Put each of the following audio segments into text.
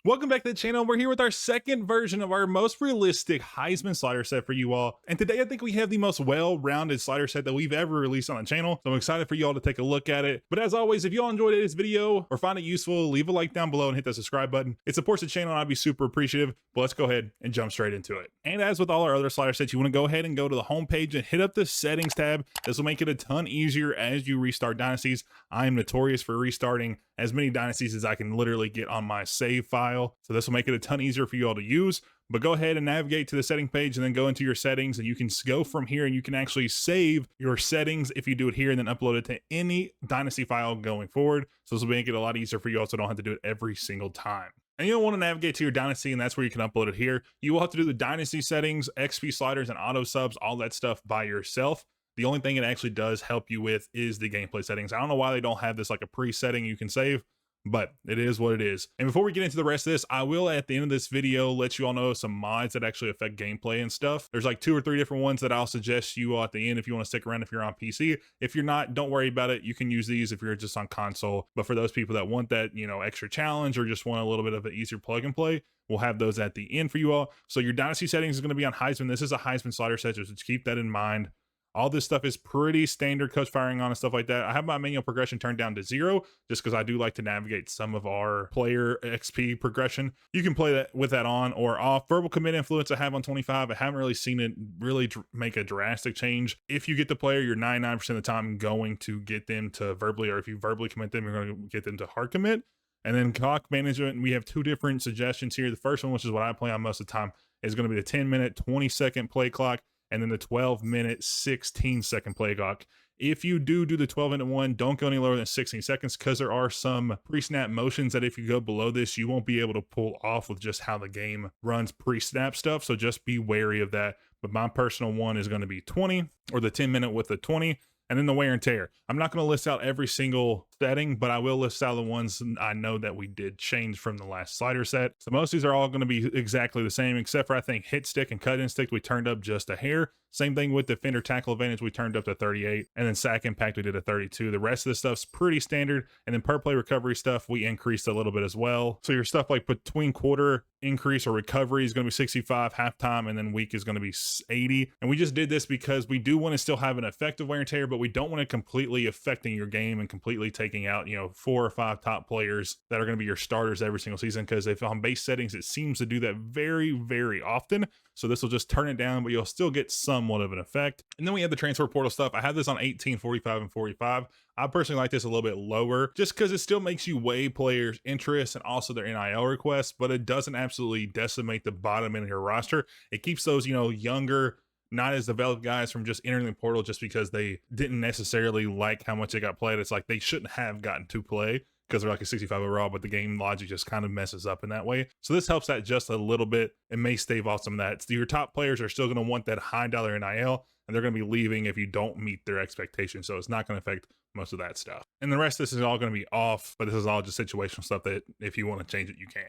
Welcome back to the channel. We're here with our second version of our most realistic Heisman slider set for you all. And today I think we have the most well-rounded slider set that we've ever released on the channel. So I'm excited for you all to take a look at it. But as always, if you all enjoyed this video or find it useful, leave a like down below and hit that subscribe button. It supports the channel and I'd be super appreciative. But let's go ahead and jump straight into it. And as with all our other slider sets, you want to go ahead and go to the home page and hit up the settings tab. This will make it a ton easier as you restart dynasties. I am notorious for restarting as many dynasties as I can literally get on my save file. So this will make it a ton easier for you all to use. But go ahead and navigate to the setting page and then go into your settings, and you can go from here and you can actually save your settings if you do it here and then upload it to any dynasty file going forward. So this will make it a lot easier for you, also don't have to do it every single time. And you don't want to navigate to your dynasty, and that's where you can upload it here. You will have to do the dynasty settings, XP sliders, and auto subs, all that stuff by yourself. The only thing it actually does help you with is the gameplay settings. I don't know why they don't have this like a pre-setting you can save, but it is what it is. And before we get into the rest of this, I will at the end of this video let you all know some mods that actually affect gameplay and stuff. There's like 2 or 3 different ones that I'll suggest you all at the end if you want to stick around if you're on PC. If you're not, don't worry about it. You can use these if you're just on console. But for those people that want that, you know, extra challenge or just want a little bit of an easier plug and play, we'll have those at the end for you all. So your dynasty settings is going to be on Heisman. This is a Heisman slider set, so just keep that in mind. All this stuff is pretty standard, coach firing on and stuff like that. I have my manual progression turned down to 0 just because I do like to navigate some of our player XP progression. You can play that with that on or off. Verbal commit influence I have on 25. I haven't really seen it really make a drastic change. If you get the player, you're 99% of the time going to get them to verbally, or if you verbally commit them, you're going to get them to hard commit. And then clock management, we have 2 different suggestions here. The first one, which is what I play on most of the time, is going to be the 10-minute, 20-second play clock, and then the 12-minute, 16-second play clock. If you do the 12-minute one, don't go any lower than 16 seconds because there are some pre-snap motions that if you go below this, you won't be able to pull off with just how the game runs pre-snap stuff. So just be wary of that. But my personal one is going to be 20, or the 10-minute with the 20. And then the wear and tear. I'm not going to list out every single setting, but I will list out the ones I know that we did change from the last slider set. So most of these are all going to be exactly the same, except for I think hit stick and cut in stick we turned up just a hair. Same thing with defender tackle advantage, we turned up to 38, and then sack impact we did a 32. The rest of the stuff's pretty standard, and then per play recovery stuff we increased a little bit as well. So your stuff like between quarter increase or recovery is going to be 65, halftime, and then week is going to be 80. And we just did this because we do want to still have an effective wear and tear, but we don't want it completely affecting your game and completely taking out, you know, 4 or 5 top players that are going to be your starters every single season, because if on base settings it seems to do that very, very often. So this will just turn it down, but you'll still get somewhat of an effect. And then we have the transfer portal stuff. I have this on 18, 45, and 45. I personally like this a little bit lower just because it still makes you weigh players' interest and also their NIL requests, but it doesn't absolutely decimate the bottom end of your roster. It keeps those, you know, younger, not as developed guys from just entering the portal just because they didn't necessarily like how much they got played. It's like they shouldn't have gotten to play because they're like a 65 overall, but the game logic just kind of messes up in that way. So this helps that just a little bit. It may stave off some of that. So your top players are still going to want that high dollar NIL, and they're going to be leaving if you don't meet their expectations. So it's not going to affect most of that stuff. And the rest of this is all going to be off, but this is all just situational stuff that if you want to change it, you can.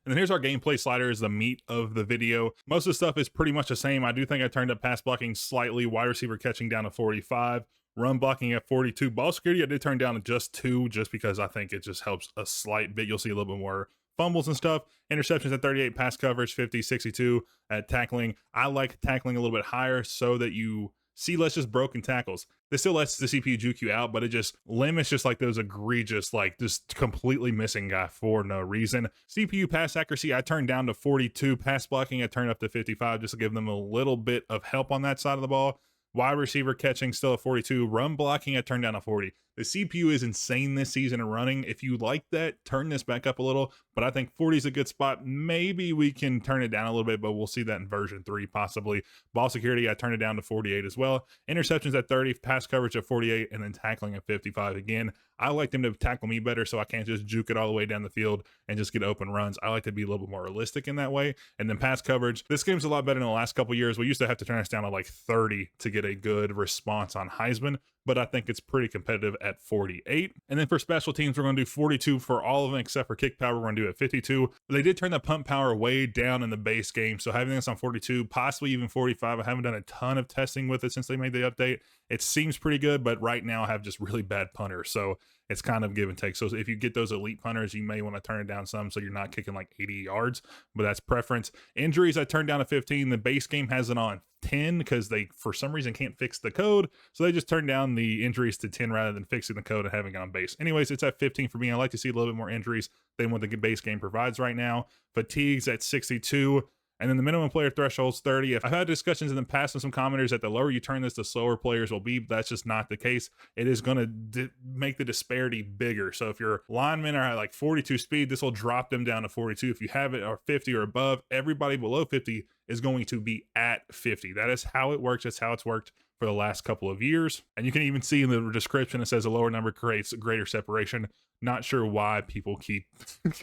And then here's our gameplay sliders, the meat of the video. Most of the stuff is pretty much the same. I do think I turned up pass blocking slightly, wide receiver catching down to 45, run blocking at 42. Ball security I did turn down to just 2 just because I think it just helps a slight bit. You'll see a little bit more fumbles and stuff. Interceptions at 38, pass coverage 50, 62 at tackling. I like tackling a little bit higher so that you see less just broken tackles. This still lets the CPU juke you out, but it just limits just like those egregious, like just completely missing guy for no reason. CPU pass accuracy, I turned down to 42. Pass blocking, I turned up to 55 just to give them a little bit of help on that side of the ball. Wide receiver catching still at 42. Run blocking, I turned down to 40. The CPU is insane this season in running. If you like that, turn this back up a little, but I think 40 is a good spot. Maybe we can turn it down a little bit, but we'll see that in version 3 possibly. Ball security, I turned it down to 48 as well. Interceptions at 30, pass coverage at 48, and then tackling at 55 again. I like them to tackle me better so I can't just juke it all the way down the field and just get open runs. I like to be a little bit more realistic in that way. And then pass coverage. This game's a lot better than the last couple years. We used to have to turn this down to like 30 to get a good response on Heisman, but I think it's pretty competitive at 48. And then for special teams, we're going to do 42 for all of them except for kick power. We're going to do it 52. They did turn the pump power way down in the base game, so having this on 42, possibly even 45. I haven't done a ton of testing with it since they made the update. It seems pretty good, but right now I have just really bad punters, so it's kind of give and take. So if you get those elite punters, you may want to turn it down some so you're not kicking like 80 yards, but that's preference. Injuries, I turned down to 15. The base game has it on 10 because they, for some reason, can't fix the code. So they just turned down the injuries to 10 rather than fixing the code and having it on base. Anyways, it's at 15 for me. I like to see a little bit more injuries than what the base game provides right now. Fatigues at 62. And then the minimum player threshold's 30. I've had discussions in the past with some commenters that the lower you turn this, the slower players will be, but that's just not the case. It is going to make the disparity bigger. So if your linemen are at like 42 speed, this will drop them down to 42. If you have it or 50 or above, everybody below 50 is going to be at 50. That is how it works. That's how it's worked for the last couple of years. And you can even see in the description, it says a lower number creates greater separation. Not sure why people keep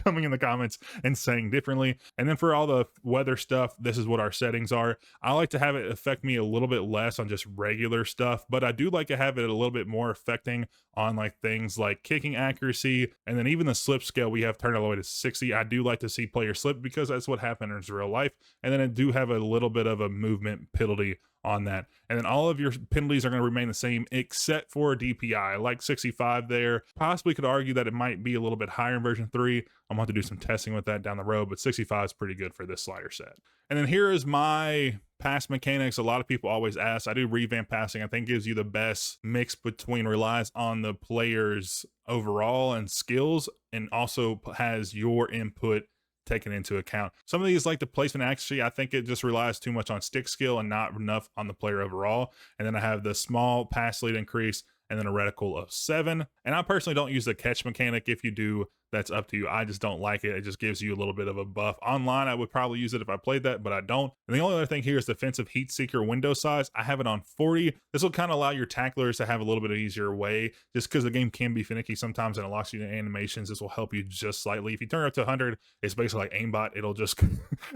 coming in the comments and saying differently. And then for all the weather stuff, this is what our settings are. I like to have it affect me a little bit less on just regular stuff, but I do like to have it a little bit more affecting on like things like kicking accuracy. And then even the slip scale, we have turned all the way to 60. I do like to see players slip because that's what happens in real life. And then I do have a little bit of a movement penalty on that. And then all of your penalties are going to remain the same except for DPI. I like 65 there. Possibly could argue that it might be a little bit higher in version 3. I'm going to have to do some testing with that down the road, but 65 is pretty good for this slider set. And then here is my pass mechanics. A lot of people always ask. I do revamp passing. I think gives you the best mix between relies on the player's overall and skills and also has your input taken into account. Some of these, like the placement accuracy, I think it just relies too much on stick skill and not enough on the player overall. And then I have the small pass lead increase and then a reticle of 7. And I personally don't use the catch mechanic. If you do, that's up to you. I just don't like it. It just gives you a little bit of a buff. Online, I would probably use it if I played that, but I don't. And the only other thing here is defensive heat seeker window size. I have it on 40. This will kind of allow your tacklers to have a little bit of easier way, just because the game can be finicky sometimes and it locks you in animations. This will help you just slightly. If you turn it up to 100, it's basically like aimbot. It'll just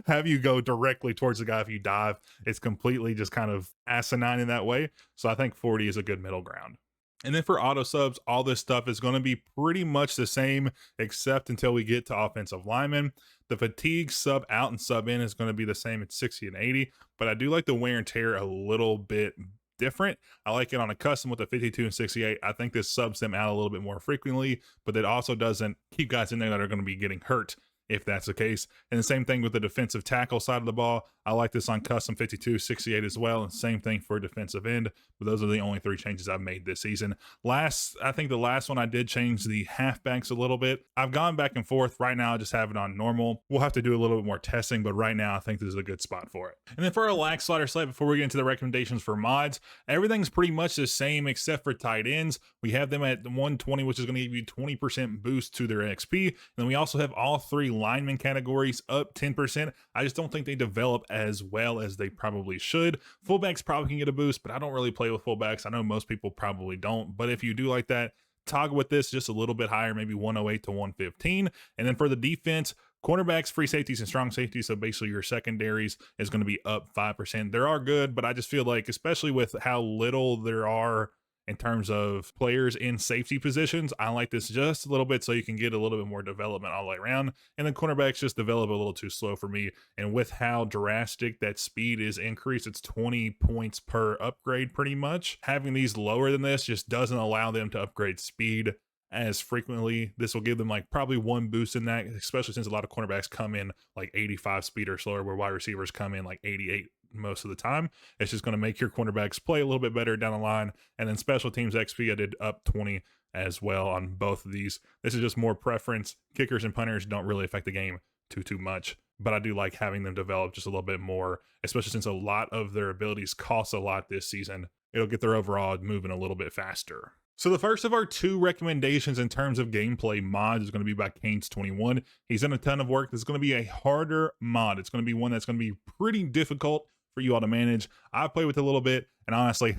have you go directly towards the guy if you dive. It's completely just kind of asinine in that way. So I think 40 is a good middle ground. And then for auto subs, all this stuff is going to be pretty much the same, except until we get to offensive linemen. The fatigue sub out and sub in is going to be the same at 60 and 80, but I do like the wear and tear a little bit different. I like it on a custom with the 52 and 68. I think this subs them out a little bit more frequently, but it also doesn't keep guys in there that are going to be getting hurt if that's the case. And the same thing with the defensive tackle side of the ball. I like this on custom 52, 68 as well. And same thing for defensive end. But those are the only 3 changes I've made this season. I think the last one I did change the halfbacks a little bit. I've gone back and forth. Right now, I just have it on normal. We'll have to do a little bit more testing, but right now I think this is a good spot for it. And then for our lax slider slate, before we get into the recommendations for mods, everything's pretty much the same except for tight ends. We have them at 120, which is going to give you 20% boost to their XP. And then we also have all 3 lineman categories up 10%. I just don't think they develop as well as they probably should. Fullbacks probably can get a boost, but I don't really play with fullbacks. I know most people probably don't, but if you do like that, toggle with this just a little bit higher, maybe 108 to 115. And then for the defense, cornerbacks, free safeties, and strong safeties, so basically your secondaries, is going to be up 5%. There are good, but I just feel like, especially with how little there are in terms of players in safety positions, I like this just a little bit so you can get a little bit more development all the way around. And then cornerbacks just develop a little too slow for me. And with how drastic that speed is increased, it's 20 points per upgrade pretty much. Having these lower than this just doesn't allow them to upgrade speed as frequently. This will give them like probably 1 boost in that, especially since a lot of cornerbacks come in like 85 speed or slower, where wide receivers come in like 88 most of the time. It's just going to make your cornerbacks play a little bit better down the line. And then special teams XP, I did up 20 as well on both of these. This is just more preference. Kickers and punters don't really affect the game too much, but I do like having them develop just a little bit more, especially since a lot of their abilities cost a lot this season. It'll get their overall moving a little bit faster. So the first of our 2 recommendations in terms of gameplay mods is going to be by Canes21. He's done a ton of work. This is going to be a harder mod. It's going to be one that's going to be pretty difficult for you all to manage. I played with it a little bit, and honestly,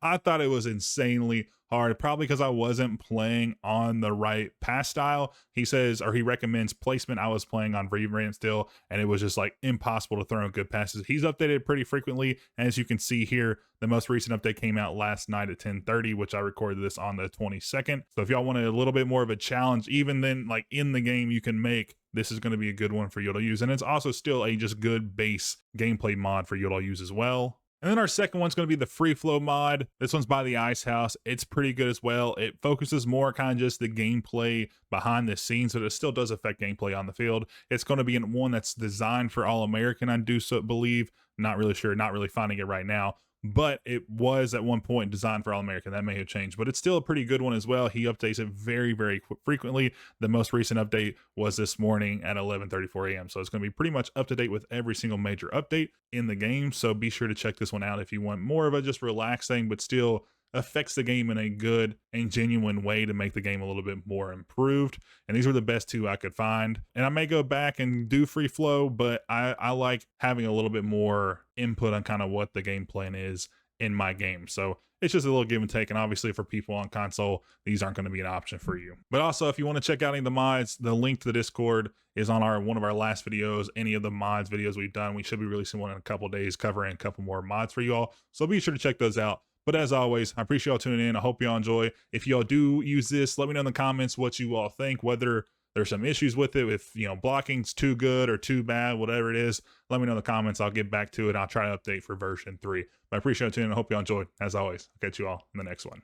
I thought it was insanely hard, probably because I wasn't playing on the right pass style. He says, or he recommends placement. I was playing on revamped still, and it was just like impossible to throw in good passes. He's updated pretty frequently, and as you can see here, the most recent update came out last night at 10:30, which I recorded this on the 22nd. So if y'all wanted a little bit more of a challenge, even then, like in the game you can make, this is going to be a good one for you to use. And it's also still a just good base gameplay mod for you to use as well. And then our second one's going to be the free flow mod. This one's by the Ice House. It's pretty good as well. It focuses more kind of just the gameplay behind the scenes, but it still does affect gameplay on the field. It's going to be one that's designed for All-American, I do so believe. Not really sure, not really finding it right now, but it was at one point designed for All-American. That may have changed, but it's still a pretty good one as well. He updates it very, very frequently. The most recent update was this morning at 11:34 a.m. So it's going to be pretty much up to date with every single major update in the game. So be sure to check this one out if you want more of a just relaxing, but still affects the game in a good and genuine way to make the game a little bit more improved. And these were the best two I could find. And I may go back and do free flow, but I like having a little bit more input on kind of what the game plan is in my game. So it's just a little give and take. And obviously for people on console, these aren't going to be an option for you. But also, if you want to check out any of the mods, the link to the Discord is on one of our last videos. Any of the mods videos we've done, we should be releasing one in a couple days covering a couple more mods for you all. So be sure to check those out. But as always, I appreciate y'all tuning in. I hope y'all enjoy. If y'all do use this, let me know in the comments what you all think, whether there's some issues with it, if blocking's too good or too bad, whatever it is, let me know in the comments. I'll get back to it. I'll try to update for version 3. But I appreciate you tuning in. I hope y'all enjoyed. As always, I'll catch you all in the next one.